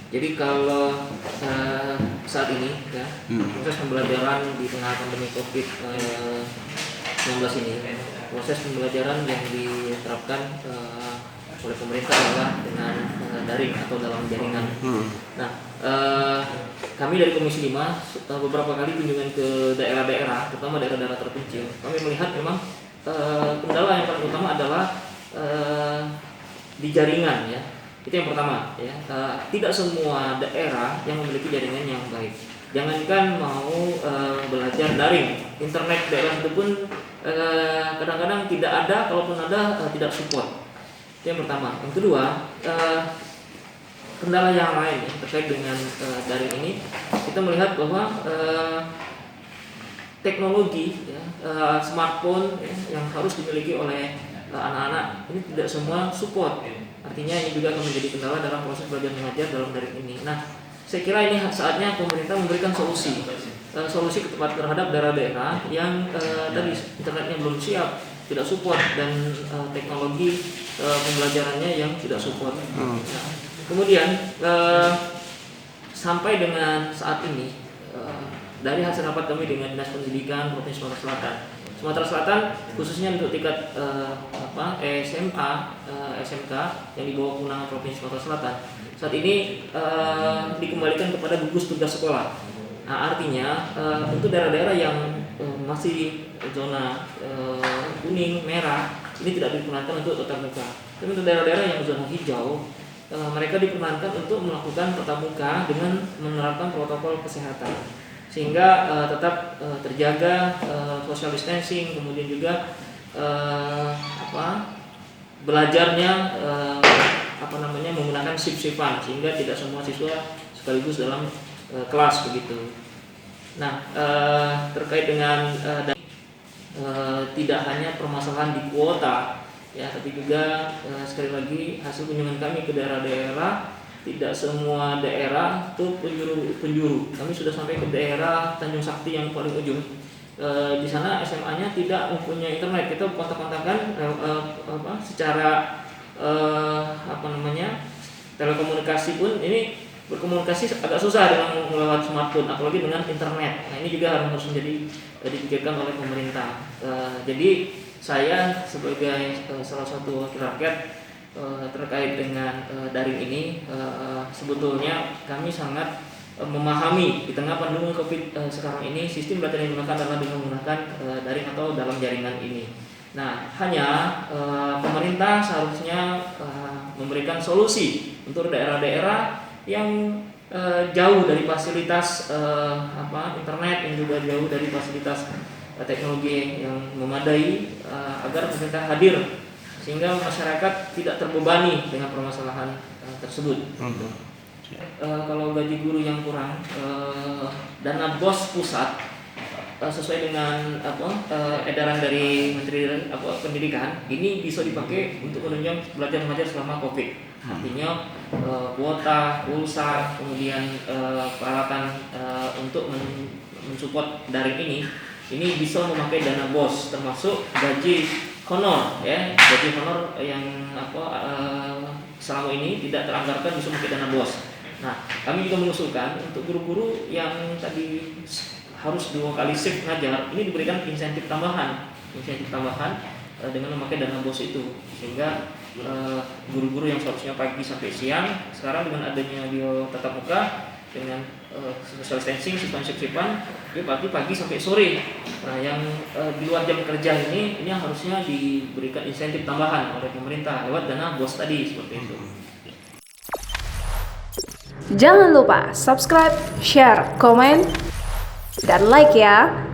Jadi kalau saat ini ya, proses pembelajaran di tengah pandemi COVID-19 ini, proses pembelajaran yang diterapkan oleh pemerintah adalah dengan daring atau dalam jaringan. Nah, kami dari Komisi 5 beberapa kali kunjungan ke daerah-daerah, terutama daerah-daerah terpencil. Kami melihat memang kendala yang paling utama adalah di jaringan ya. Itu yang pertama ya. Tidak semua daerah yang memiliki jaringan yang baik. Jangankan mau belajar daring, internet daerah itu pun kadang-kadang tidak ada, kalaupun ada tidak support. Itu yang pertama. Yang kedua, kendala yang lain ya, terkait dengan daring ini, kita melihat bahwa teknologi ya, smartphone ya, yang harus dimiliki oleh anak-anak ini tidak semua support. Artinya ini juga akan menjadi kendala dalam proses belajar mengajar dalam daring ini. Nah, saya kira ini saatnya pemerintah memberikan solusi terhadap daerah-daerah yang tadi internetnya belum siap, tidak support, dan teknologi pembelajarannya yang tidak support. Nah, kemudian sampai dengan saat ini dari hasil rapat kami dengan Dinas Pendidikan Provinsi Sumatera Selatan khususnya untuk tingkat SMA, SMK yang di bawah naungan Provinsi Sumatera Selatan saat ini dikembalikan kepada gugus tugas sekolah. Nah, artinya untuk daerah-daerah yang masih zona kuning, merah ini tidak diperkenankan untuk tatap muka. Tapi untuk daerah-daerah yang zona hijau mereka diperkenankan untuk melakukan tatap muka dengan menerapkan protokol kesehatan sehingga tetap terjaga social distancing, kemudian juga belajarnya menggunakan shift-shiftan sehingga tidak semua siswa sekaligus dalam kelas begitu. Nah, terkait dengan tidak hanya permasalahan di kuota ya, tapi juga sekali lagi hasil kunjungan kami ke daerah-daerah, tidak semua daerah itu penjuru. Kami sudah sampai ke daerah Tanjung Sakti yang paling ujung. Di sana SMA-nya tidak mempunyai internet. Kita kontak-kontakan secara telekomunikasi pun ini berkomunikasi agak susah dengan melewat smartphone, apalagi dengan internet. Nah, ini juga harus menjadi dipikirkan oleh pemerintah. Jadi saya sebagai salah satu wakil rakyat terkait dengan daring ini, sebetulnya kami sangat memahami di tengah pandemi COVID sekarang ini sistem belajar yang digunakan adalah dengan menggunakan daring atau dalam jaringan ini. Nah, hanya pemerintah seharusnya memberikan solusi untuk daerah-daerah yang jauh dari fasilitas internet, yang juga jauh dari fasilitas teknologi yang memadai, agar pemerintah hadir sehingga masyarakat tidak terbebani dengan permasalahan tersebut. Kalau gaji guru yang kurang, dana BOS pusat sesuai dengan edaran dari Menteri Pendidikan ini bisa dipakai untuk menunjang belajar mengajar selama COVID. Artinya kuota, pulsa, kemudian peralatan untuk mensupport daring ini bisa memakai dana BOS, termasuk gaji honor ya, gaji honor yang selama ini tidak teranggarkan bisa memakai dana BOS. Nah, kami juga mengusulkan untuk guru-guru yang tadi harus 2 kali shift ngajar, ini diberikan insentif tambahan dengan memakai dana BOS itu, sehingga guru-guru yang seharusnya pagi sampai siang sekarang dengan adanya dia tatap muka dengan social distancing, sistem shift-shiftan, dia berarti pagi sampai sore. Nah, yang di luar jam kerja ini harusnya diberikan insentif tambahan oleh pemerintah lewat dana BOS tadi, seperti itu. Jangan lupa subscribe, share, komen, dan like ya.